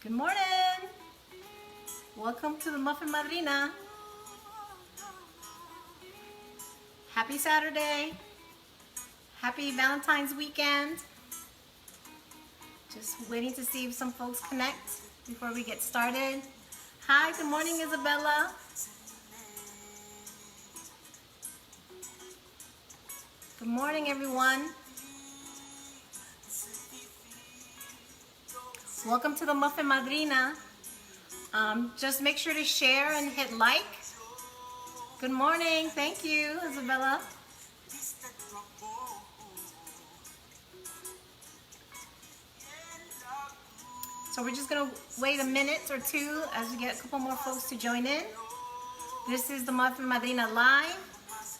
Good morning. Welcome to the Muffin Madrina. Happy Saturday. Happy Valentine's weekend. Just waiting to see if some folks connect before we get started. Hi, good morning, Isabella. Good morning, everyone. Welcome to the Muffin Madrina. Just make sure to share and hit like. Good morning. Thank you, Isabella. So we're just going to wait a minute or two as we get a couple more folks to join in. This is the Muffin Madrina Live.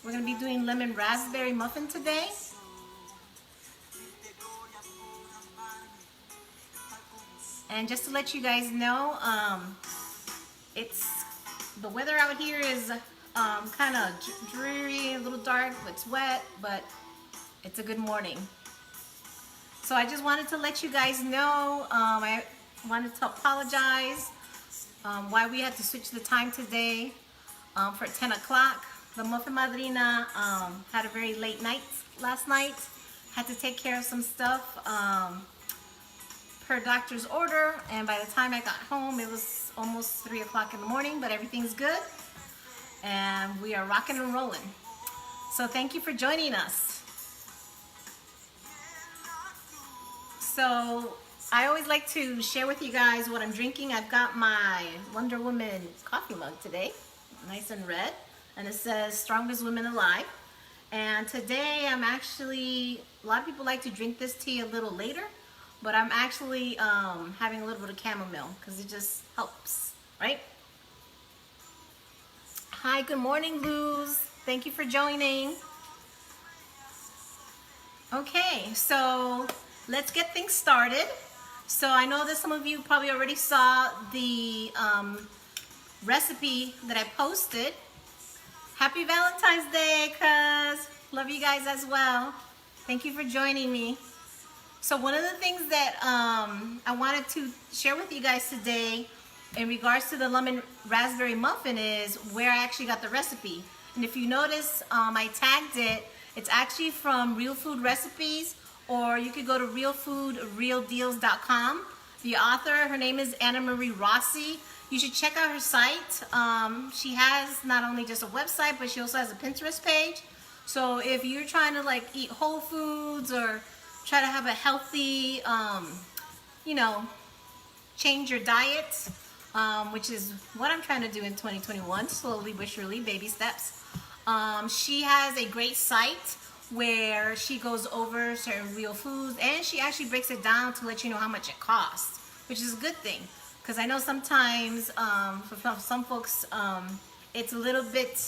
We're going to be doing lemon raspberry muffin today. And just to let you guys know, the weather out here is kind of dreary, a little dark, it's wet, but it's a good morning. So I just wanted to let you guys know, I wanted to apologize why we had to switch the time today for 10 o'clock. The Muffin Madrina had a very late night last night, had to take care of some stuff. Per doctor's order, and by the time I got home it was almost 3 o'clock in the morning, but everything's good and we are rocking and rolling. So thank you for joining us. So I always like to share with you guys what I'm drinking. I've got my Wonder Woman coffee mug today, nice and red, and it says strongest women alive. And today I'm actually, a lot of people like to drink this tea a little later, but I'm actually having a little bit of chamomile because it just helps, right? Hi, good morning, Luz. Thank you for joining. Okay, so let's get things started. So I know that some of you probably already saw the recipe that I posted. Happy Valentine's Day, cuz. Love you guys as well. Thank you for joining me. So one of the things that I wanted to share with you guys today in regards to the lemon raspberry muffin is where I actually got the recipe. And if you notice, I tagged it. It's actually from Real Food Recipes, or you could go to realfoodrealdeals.com. The author, her name is Anna Marie Rossi. You should check out her site. She has not only just a website, but she also has a Pinterest page. So if you're trying to like eat whole foods or try to have a healthy, change your diet, which is what I'm trying to do in 2021, slowly but surely, baby steps. She has a great site where she goes over certain real foods, and she actually breaks it down to let you know how much it costs, which is a good thing. Because I know sometimes for some folks, it's a little bit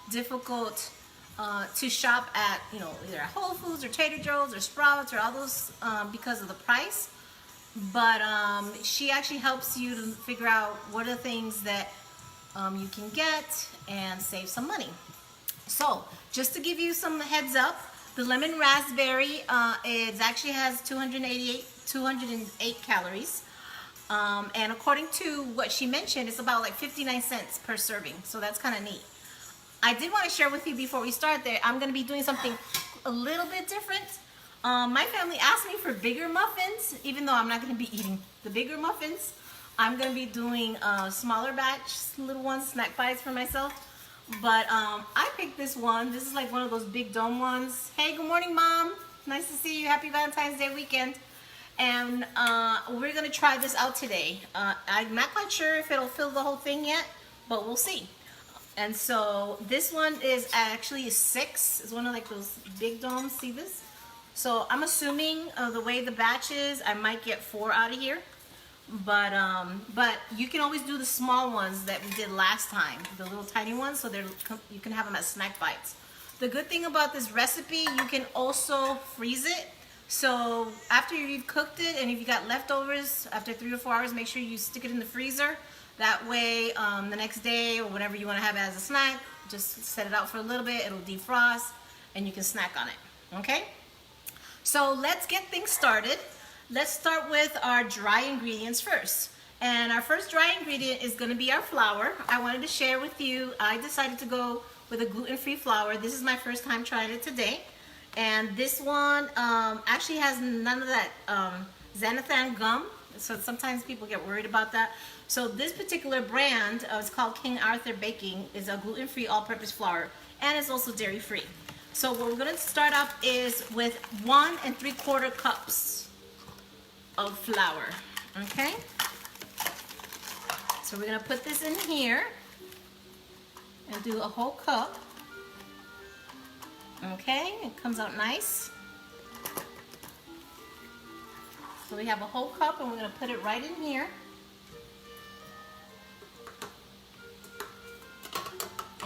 difficult to shop at, either at Whole Foods or Trader Joe's or Sprouts or all those because of the price. But she actually helps you to figure out what are the things that you can get and save some money. So just to give you some heads up, the lemon raspberry, it actually has 208 calories. And according to what she mentioned, it's about like 59 cents per serving. So that's kind of neat. I did want to share with you before we start that I'm going to be doing something a little bit different. My family asked me for bigger muffins, even though I'm not going to be eating the bigger muffins. I'm going to be doing a smaller batch, little ones, snack bites for myself. But I picked this one. This is like one of those big dome ones. Hey, good morning, Mom. Nice to see you. Happy Valentine's Day weekend. And we're going to try this out today. I'm not quite sure if it'll fill the whole thing yet, but we'll see. And so this one is actually 6. It's one of like those big domes. See this? So I'm assuming the way the batch is, I might get 4 out of here. But you can always do the small ones that we did last time, the little tiny ones, so you can have them as snack bites. The good thing about this recipe, you can also freeze it. So after you've cooked it, and if you got leftovers after 3 or 4 hours, make sure you stick it in the freezer. That way, the next day or whenever you want to have it as a snack, just set it out for a little bit. It'll defrost, and you can snack on it. Okay? So let's get things started. Let's start with our dry ingredients first. And our first dry ingredient is going to be our flour. I wanted to share with you, I decided to go with a gluten-free flour. This is my first time trying it today. And this one actually has none of that xanthan gum. So sometimes people get worried about that. So this particular brand, it's called King Arthur Baking, is a gluten-free all-purpose flour. And it's also dairy-free. So what we're going to start off is with 1 3/4 cups of flour. Okay? So we're going to put this in here and do a whole cup. Okay, it comes out nice. So we have a whole cup and we're going to put it right in here.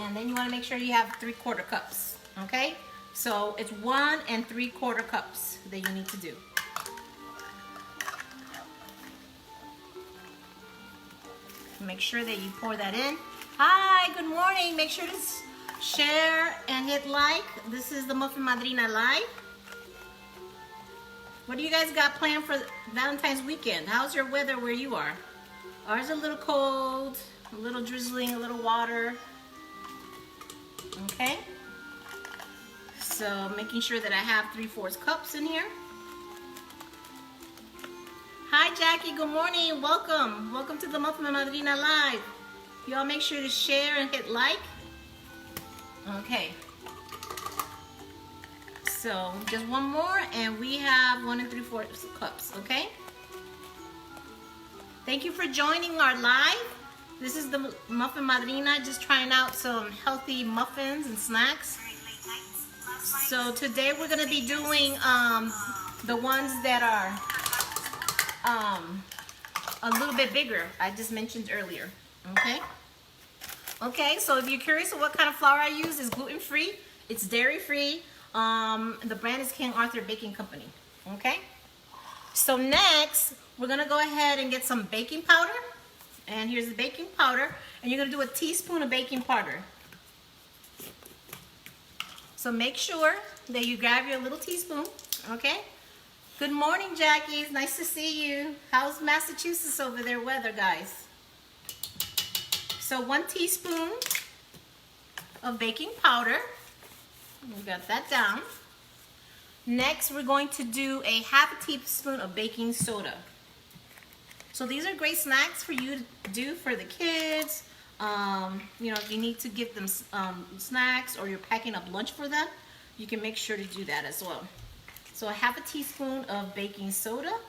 And then you want to make sure you have 3/4 cups. Okay, so it's 1 3/4 cups that you need to do. Make sure that you pour that in. Hi, good morning. Make sure to share and hit like. This is the Muffin Madrina Live. What do you guys got planned for Valentine's weekend? How's your weather where you are? Ours is a little cold, a little drizzling, a little water. Okay. So making sure that I have 3/4 cups in here. Hi Jackie, good morning. Welcome. Welcome to the Muffin Madrina Live. Y'all make sure to share and hit like. Okay. So just one more and we have 1 3/4 cups, okay? Thank you for joining our live. This is the Muffin Madrina, just trying out some healthy muffins and snacks. So today we're gonna be doing the ones that are a little bit bigger, I just mentioned earlier, okay? Okay, so if you're curious of what kind of flour I use, it's gluten-free, it's dairy-free. The brand is King Arthur Baking Company, okay? So next, we're gonna go ahead and get some baking powder. And here's the baking powder, and you're gonna do a teaspoon of baking powder. So make sure that you grab your little teaspoon, okay? Good morning, Jackie. It's nice to see you. How's Massachusetts over there weather, guys? So 1 teaspoon of baking powder. We got that down. Next, we're going to do a 1/2 teaspoon of baking soda. So these are great snacks for you to do for the kids. You know, if you need to give them snacks or you're packing up lunch for them, you can make sure to do that as well. So a 1/2 teaspoon of baking soda.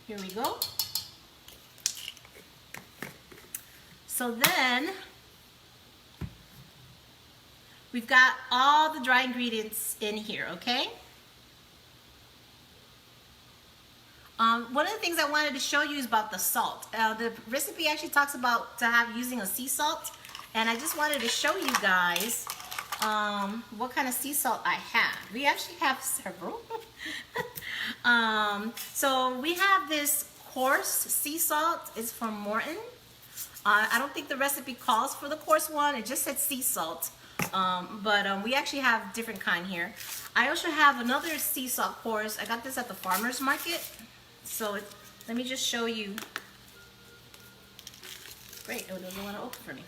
Here we go. So then we've got all the dry ingredients in here, okay? One of the things I wanted to show you is about the salt. The recipe actually talks about using a sea salt, and I just wanted to show you guys what kind of sea salt I have. We actually have several. So we have this coarse sea salt. It's from Morton. I don't think the recipe calls for the coarse one. It just said sea salt. But we actually have different kind here. I also have another sea salt coarse. I got this at the farmer's market. So let me just show you. Great, it doesn't want to open for me.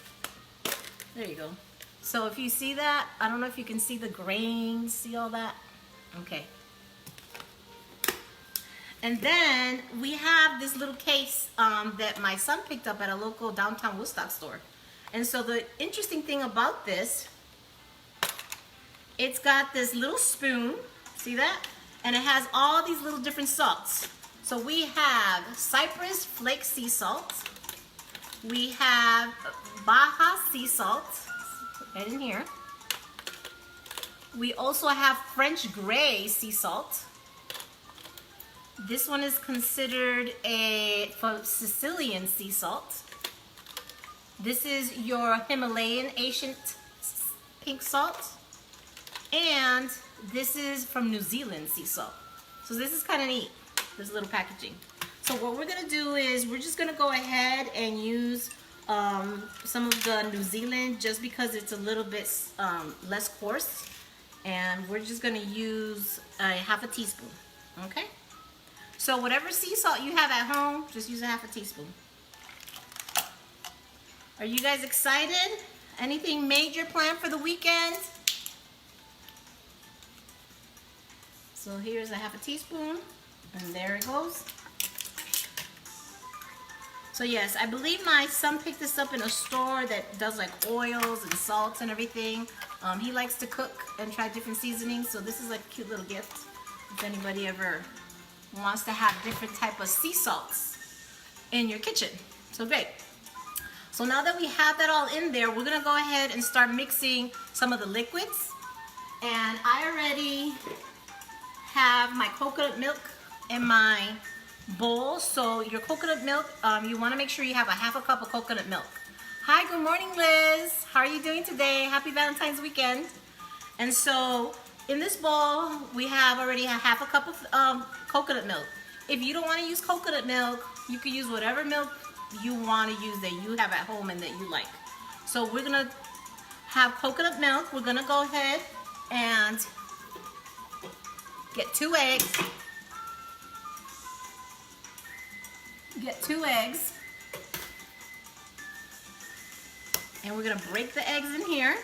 There you go. So if you see that, I don't know if you can see the grains, see all that? Okay. And then we have this little case that my son picked up at a local downtown Woodstock store. And so the interesting thing about this, it's got this little spoon, see that? And it has all these little different salts. So we have Cypress Flake Sea Salt. We have Baja Sea Salt, right in here. We also have French Gray Sea Salt. This one is considered a Sicilian sea salt. This is your Himalayan ancient pink salt. And this is from New Zealand sea salt. So this is kind of neat, this little packaging. So what we're gonna do is we're just gonna go ahead and use some of the New Zealand just because it's a little bit less coarse. And we're just gonna use a 1/2 teaspoon, okay? So whatever sea salt you have at home, just use a 1/2 teaspoon. Are you guys excited? Anything major planned for the weekend? So here's a half a teaspoon, and there it goes. So yes, I believe my son picked this up in a store that does like oils and salts and everything. He likes to cook and try different seasonings, so this is like a cute little gift if anybody ever wants to have different type of sea salts in your kitchen. So great. So now that we have that all in there, we're gonna go ahead and start mixing some of the liquids. And I already have my coconut milk in my bowl. So your coconut milk, you want to make sure you have a half a cup of coconut milk. Hi, good morning, Liz. How are you doing today? Happy Valentine's weekend. And so in this bowl, we have already a half a cup of coconut milk. If you don't want to use coconut milk, you can use whatever milk you want to use that you have at home and that you like. So we're going to have coconut milk. We're going to go ahead and get 2 eggs. Get 2 eggs. And we're gonna break the eggs in here.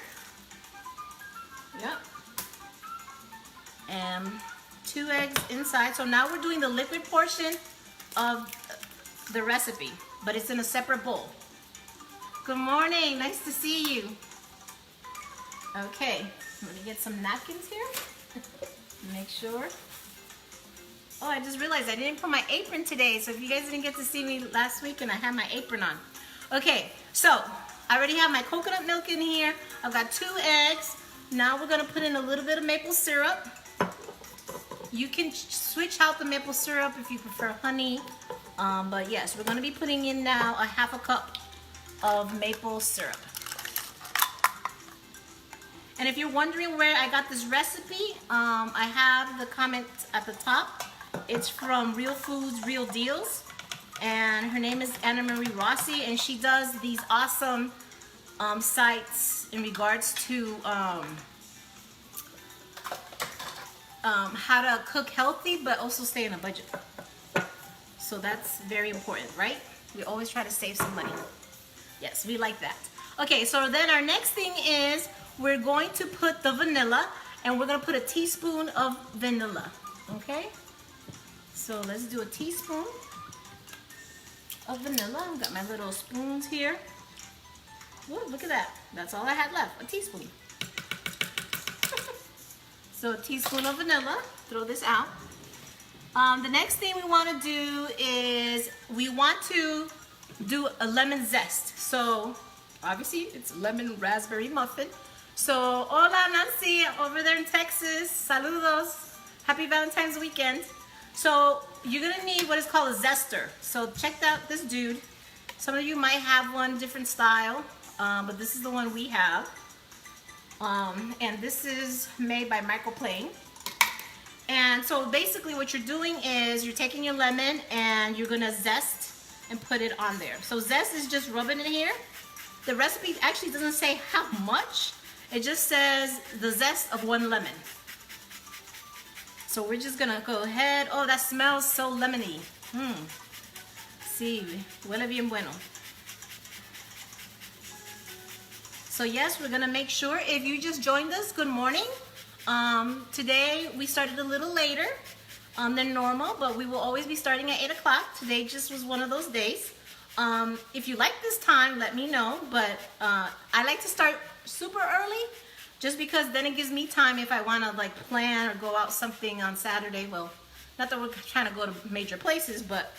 Yep. And 2 eggs inside. So now we're doing the liquid portion of the recipe, but it's in a separate bowl. Good morning, nice to see you. Okay, let me get some napkins here. Make sure. Oh, I just realized I didn't put my apron today, so if you guys didn't get to see me last week and I had my apron on. Okay, so I already have my coconut milk in here. I've got 2 eggs. Now we're gonna put in a little bit of maple syrup. You can switch out the maple syrup if you prefer honey, but yes, we're gonna be putting in now a half a cup of maple syrup. And if you're wondering where I got this recipe, I have the comment at the top. It's from Real Foods, Real Deals. And her name is Anna Marie Rossi, and she does these awesome sites in regards to how to cook healthy, but also stay in a budget. So that's very important, right? We always try to save some money. Yes, we like that. Okay, so then our next thing is we're going to put the vanilla, and we're gonna put a teaspoon of vanilla, okay? So let's do a teaspoon of vanilla. I've got my little spoons here. Whoa, look at that. That's all I had left, a teaspoon. So a teaspoon of vanilla, throw this out. The next thing we wanna do is we want to do a lemon zest. So obviously it's lemon raspberry muffin. So hola Nancy over there in Texas, saludos. Happy Valentine's weekend. So you're gonna need what is called a zester. So check out this dude. Some of you might have one different style, but this is the one we have. And this is made by Microplane. And so basically what you're doing is you're taking your lemon and you're gonna zest and put it on there. So zest is just rubbing it here. The recipe actually doesn't say how much. It just says the zest of 1 lemon. So we're just gonna go ahead. Oh, that smells so lemony. Sí, huele bien bueno. So yes, we're gonna make sure, if you just joined us, good morning. Today we started a little later than normal, but we will always be starting at 8 o'clock. Today just was one of those days. If you like this time, let me know, but I like to start super early just because then it gives me time if I want to like plan or go out something on Saturday. Well, not that we're trying to go to major places, but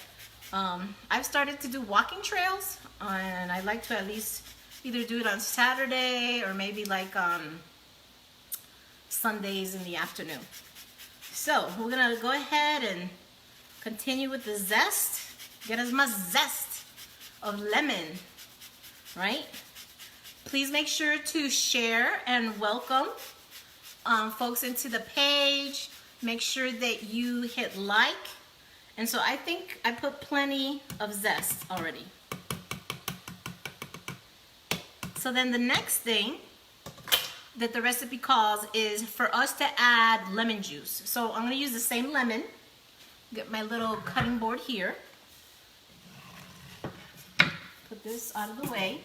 I've started to do walking trails, and I like to at least either do it on Saturday or maybe like on Sundays in the afternoon. So we're gonna go ahead and continue with the zest. Get as much zest of lemon, right? Please make sure to share and welcome folks into the page. Make sure that you hit like. And so I think I put plenty of zest already. So then the next thing that the recipe calls is for us to add lemon juice. So I'm gonna use the same lemon. Get my little cutting board here. Put this out of the way.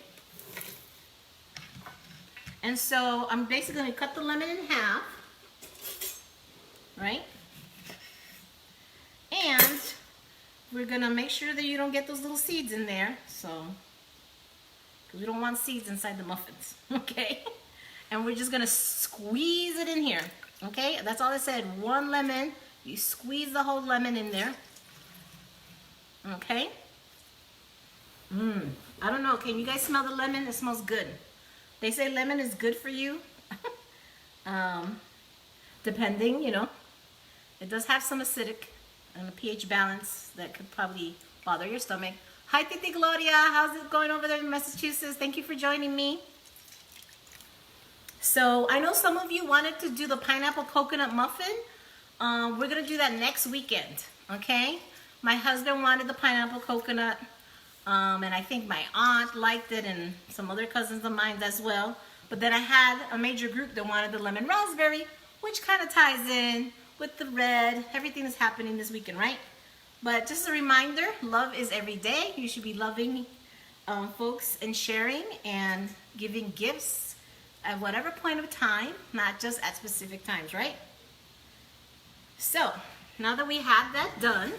And so I'm basically going to cut the lemon in half, right? And we're going to make sure that you don't get those little seeds in there. So, because we don't want seeds inside the muffins, okay? And we're just going to squeeze it in here, okay? That's all I said, 1 lemon. You squeeze the whole lemon in there, okay? I don't know, can you guys smell the lemon? It smells good. They say lemon is good for you. Depending, you know. It does have some acidic and a pH balance that could probably bother your stomach. Hi, Titi Gloria. How's it going over there in Massachusetts? Thank you for joining me. So, I know some of you wanted to do the pineapple coconut muffin. We're going to do that next weekend, okay? My husband wanted the pineapple coconut. And I think my aunt liked it and some other cousins of mine as well. But then I had a major group that wanted the lemon raspberry, which kind of ties in with the red, everything that's happening this weekend, right? But just a reminder, love is every day. You should be loving folks and sharing and giving gifts at whatever point of time, not just at specific times, right? So, now that we have that done,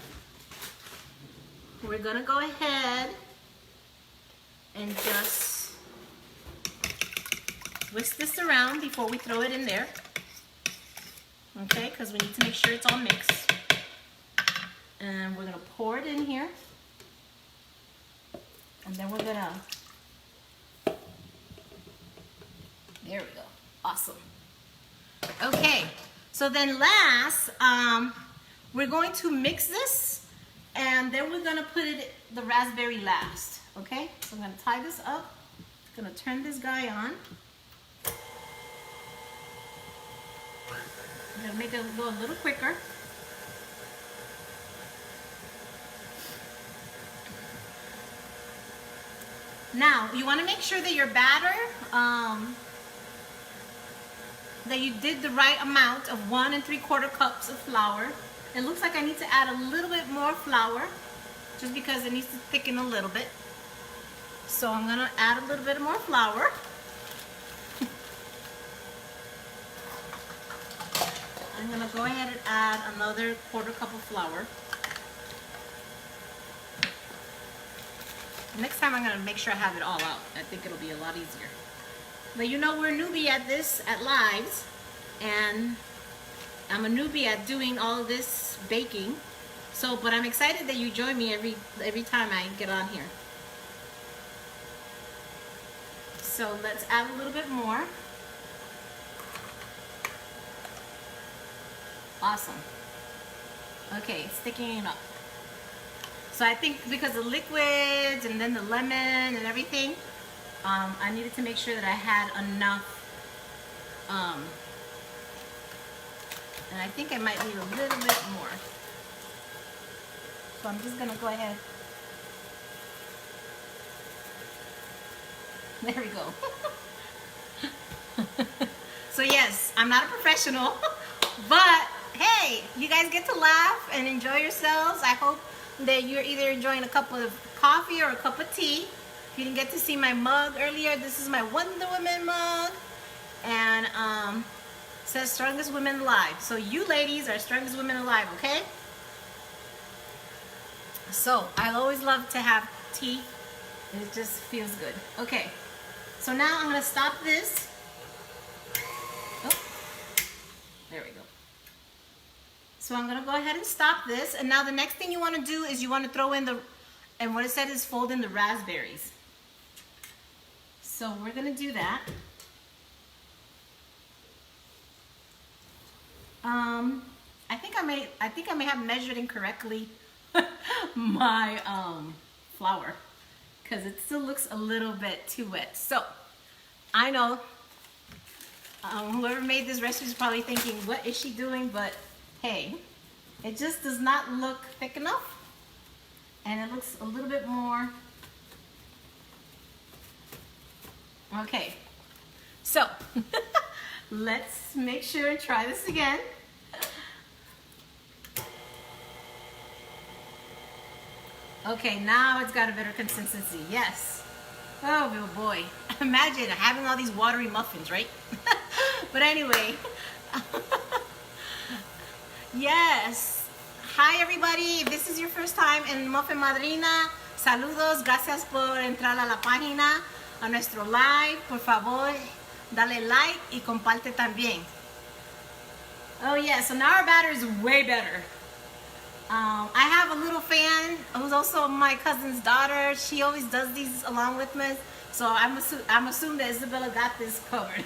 we're gonna go ahead and just whisk this around before we throw it in there. Okay, because we need to make sure it's all mixed. And we're gonna pour it in here. And then we're gonna, there we go, awesome. Okay, so then last, we're going to mix this. And then we're gonna put the raspberry last, okay? So I'm gonna tie this up, gonna turn this guy on. I'm gonna make it go a little quicker. Now, you wanna make sure that your batter, that you did the right amount of 1 3/4 cups of flour. It looks like I need to add a little bit more flour just because it needs to thicken a little bit. So I'm gonna add a little bit more flour. I'm gonna go ahead and add another 1/4 cup of flour. Next time I'm gonna make sure I have it all out. I think it'll be a lot easier. But you know we're a newbie at this, at lives, and I'm a newbie at doing all of this baking. So, but I'm excited that you join me every time I get on here. So let's add a little bit more. Awesome. Okay, it's thickening up. So I think because the liquids and then the lemon and everything, I needed to make sure that I had enough. And I think I might need a little bit more. So I'm just gonna go ahead. There we go. So yes, I'm not a professional, but hey, you guys get to laugh and enjoy yourselves. I hope that you're either enjoying a cup of coffee or a cup of tea. If you didn't get to see my mug earlier, this is my Wonder Woman mug. And says strongest women alive. So you ladies are strongest women alive, okay? So I always love to have tea. It just feels good. Okay. So now I'm gonna stop this. Oh, there we go. So I'm gonna go ahead and stop this. And now the next thing you wanna do is you wanna throw in and what it said is fold in the raspberries. So we're gonna do that. I think I may have measured incorrectly my flour because it still looks a little bit too wet. So I know whoever made this recipe is probably thinking, what is she doing? But hey, it just does not look thick enough, and it looks a little bit more. Okay, so let's make sure and try this again. Okay, now it's got a better consistency. Yes. Oh boy, imagine having all these watery muffins, right? But anyway, yes. Hi everybody, if this is your first time in Muffin Madrina, saludos, gracias por entrar a la página, a nuestro live. Por favor, dale like y comparte también. Oh yeah, so now our batter is way better. I have a little fan who's also my cousin's daughter. She always does these along with me. So I'm assuming that Isabella got this covered.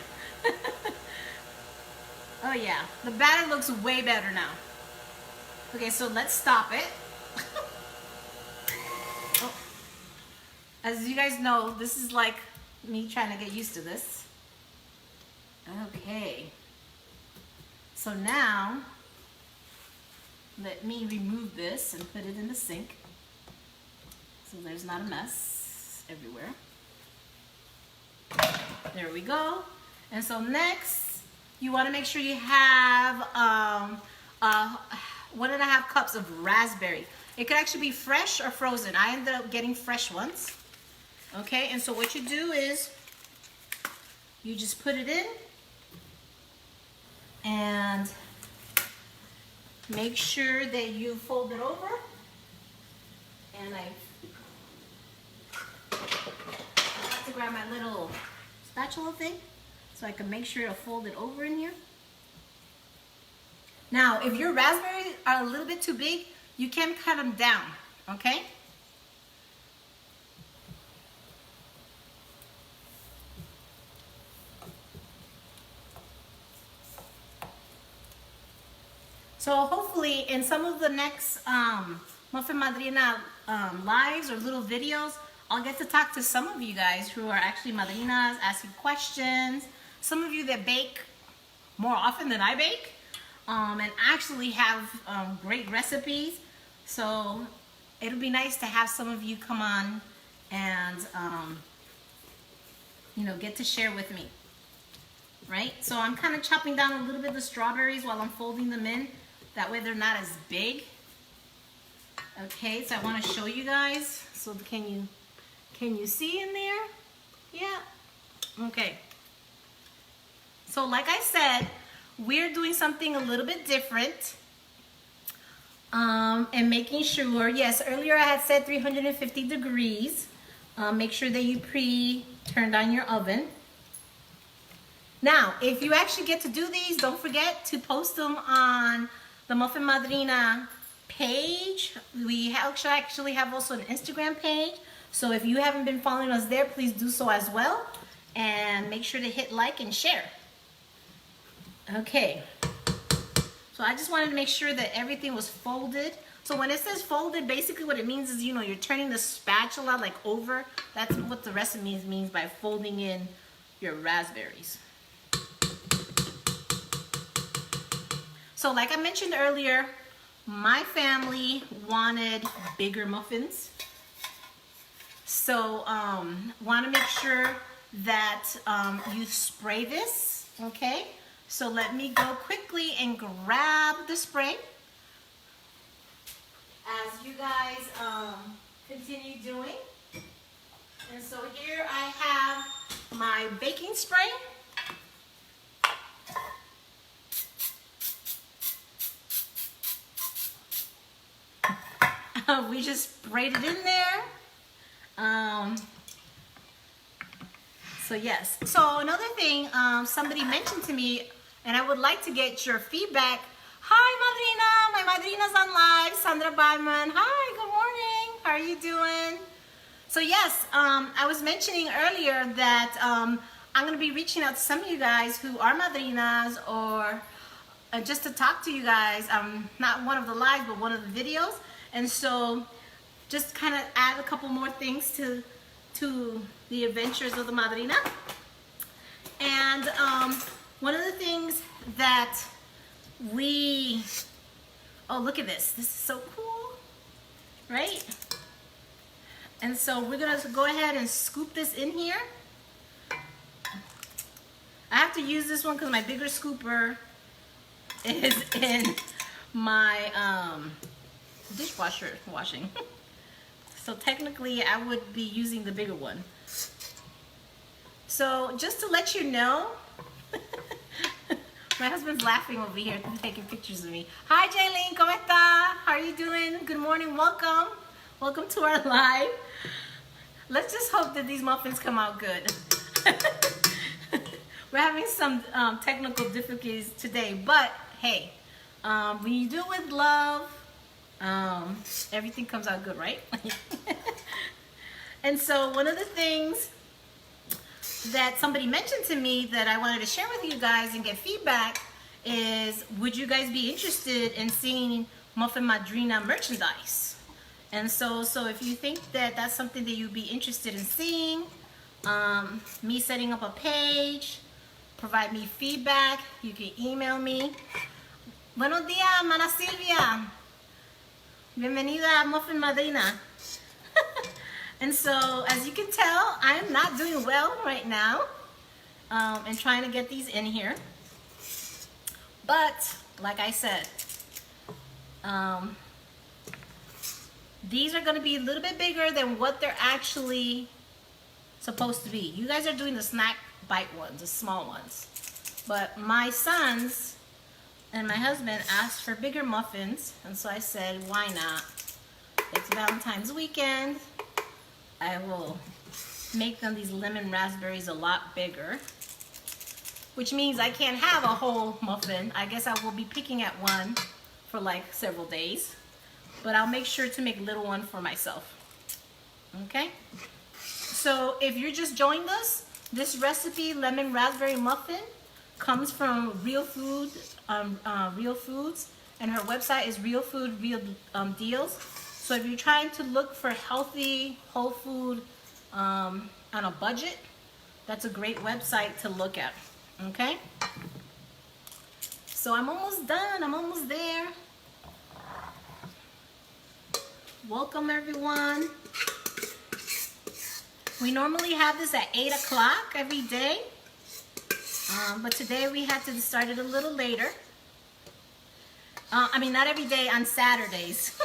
Oh yeah, the batter looks way better now. Okay, so let's stop it. Oh. As you guys know, this is like me trying to get used to this. Okay. So now, let me remove this and put it in the sink so there's not a mess everywhere. There we go. And so next, you want to make sure you have 1.5 cups of raspberry. It could actually be fresh or frozen. I ended up getting fresh ones. Okay, and so what you do is you just put it in and make sure that you fold it over. And I have to grab my little spatula thing so I can make sure to fold it over in here. Now, if your raspberries are a little bit too big, you can cut them down, okay? So hopefully in some of the next Muffin Madrina lives or little videos, I'll get to talk to some of you guys who are actually madrinas, asking questions. Some of you that bake more often than I bake, and actually have great recipes. So it'll be nice to have some of you come on and you know, get to share with me, right? So I'm kind of chopping down a little bit of the strawberries while I'm folding them in. That way they're not as big. Okay, so I want to show you guys. So can you see in there? Yeah. Okay. So like I said, we're doing something a little bit different. And making sure, yes, earlier I had said 350 degrees. Make sure that you turned on your oven. Now, if you actually get to do these, don't forget to post them on the Muffin Madrina page. We actually have also an Instagram page. So if you haven't been following us there, please do so as well. And make sure to hit like and share. Okay. So I just wanted to make sure that everything was folded. So when it says folded, basically what it means is, you know, you're turning the spatula like over. That's what the recipe means by folding in your raspberries. So like I mentioned earlier, my family wanted bigger muffins. So want to make sure that you spray this, okay? So let me go quickly and grab the spray as you guys continue doing. And so here I have my baking spray. We just sprayed it in there. So yes. So another thing somebody mentioned to me, and I would like to get your feedback. Hi, Madrina. My Madrina's on live. Sandra Byman. Hi, good morning. How are you doing? So yes, I was mentioning earlier that I'm going to be reaching out to some of you guys who are Madrinas or just to talk to you guys. Not one of the lives, but one of the videos. And so just kind of add a couple more things to the adventures of the Madrina. And one of the things that oh, look at this. This is so cool, right? And so we're gonna go ahead and scoop this in here. I have to use this one because my bigger scooper is in my dishwasher washing. So technically I would be using the bigger one. So just to let you know, my husband's laughing over here, taking pictures of me. Hi, Jaylene, ¿cómo está? How are you doing? Good morning, welcome. Welcome to our live. Let's just hope that these muffins come out good. We're having some technical difficulties today, but hey, when you do it with love, everything comes out good, right? And so one of the things that somebody mentioned to me that I wanted to share with you guys and get feedback is, would you guys be interested in seeing Muffin Madrina merchandise? And so if you think that that's something that you'd be interested in seeing, me setting up a page, provide me feedback, you can email me. Buenos días, Mana Silvia. Bienvenida a Muffin Madrina. And so, as you can tell, I'm not doing well right now, and trying to get these in here. But, like I said, these are going to be a little bit bigger than what they're actually supposed to be. You guys are doing the snack bite ones, the small ones. But my sons and my husband asked for bigger muffins, and so I said, why not? It's Valentine's weekend. I will make them these lemon raspberries a lot bigger, which means I can't have a whole muffin. I guess I will be picking at one for like several days, but I'll make sure to make a little one for myself. Okay? So if you're just joining us, this recipe, lemon raspberry muffin, comes from Real Foods, and her website is Real Food Real Deals. So if you're trying to look for healthy, whole food on a budget, that's a great website to look at, okay? So I'm almost done, I'm almost there. Welcome everyone. We normally have this at 8 o'clock every day, but today we had to start it a little later. I mean, not every day, on Saturdays.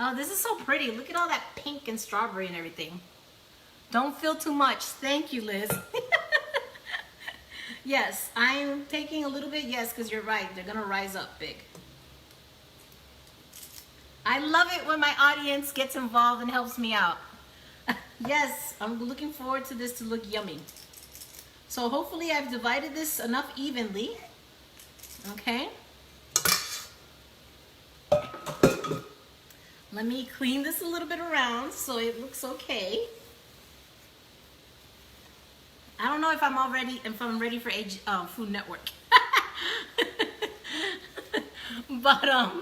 Oh, this is so pretty. Look at all that pink and strawberry and everything. Don't feel too much. Thank you, Liz. Yes, I'm taking a little bit, yes, because you're right. They're going to rise up big. I love it when my audience gets involved and helps me out. Yes, I'm looking forward to this to look yummy. So hopefully I've divided this enough evenly. Okay. Let me clean this a little bit around so it looks okay. I don't know if I'm ready for Food Network. But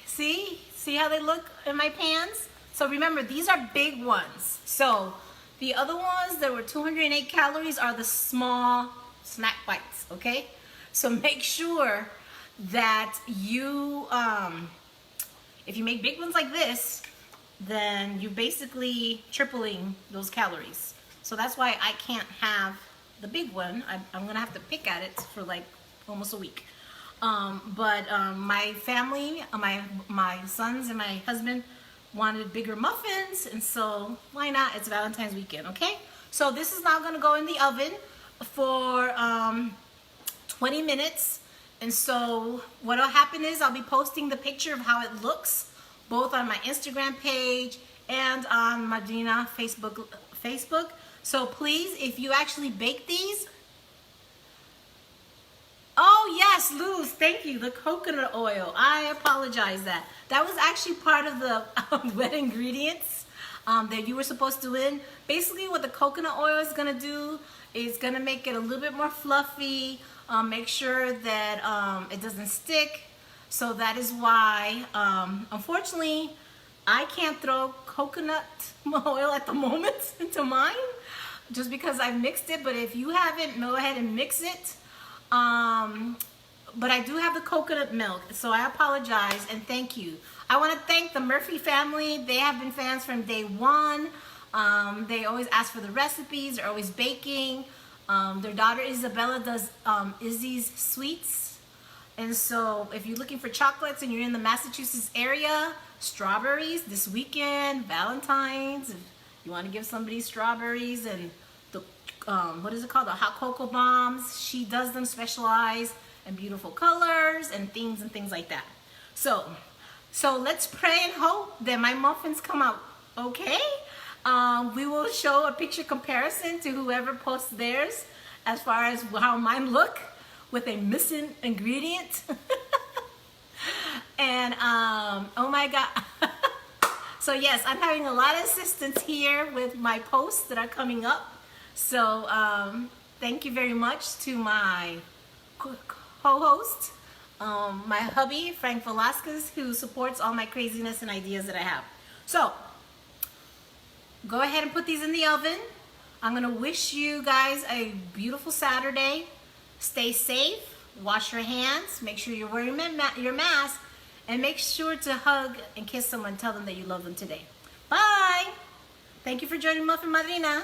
see how they look in my pans? So remember, these are big ones. So the other ones that were 208 calories are the small snack bites, okay? So make sure that you if you make big ones like this, then you're basically tripling those calories. So that's why I can't have the big one. I'm gonna have to pick at it for like almost a week. My family, my sons and my husband wanted bigger muffins, and so why not? It's Valentine's weekend, okay? So this is now gonna go in the oven for 20 minutes. And so what will happen is I'll be posting the picture of how it looks, both on my Instagram page and on Madrina Facebook. So please, if you actually bake these, oh yes, Luz, thank you, the coconut oil. I apologize that was actually part of the wet ingredients that you were supposed to in. Basically what the coconut oil is gonna do is gonna make it a little bit more fluffy, make sure that it doesn't stick. So that is why, unfortunately, I can't throw coconut oil at the moment into mine, just because I've mixed it. But if you haven't, go ahead and mix it. But I do have the coconut milk, so I apologize and thank you. I want to thank the Murphy family. They have been fans from day one. They always ask for the recipes. They're always baking. Their daughter Isabella does Izzy's Sweets. And so if you're looking for chocolates and you're in the Massachusetts area, strawberries this weekend, Valentine's, You want to give somebody strawberries and the, what is it called? The hot cocoa bombs. She does them specialized and beautiful colors and things like that. So let's pray and hope that my muffins come out okay. We will show a picture comparison to whoever posts theirs as far as how mine look with a missing ingredient. And oh my God. So yes, I'm having a lot of assistance here with my posts that are coming up. So thank you very much to my co-host, my hubby, Frank Velasquez, who supports all my craziness and ideas that I have. So go ahead and put these in the oven. I'm gonna wish you guys a beautiful Saturday. Stay safe, wash your hands, make sure you're wearing your mask, and make sure to hug and kiss someone, tell them that you love them today. Bye! Thank you for joining Muffin Madrina.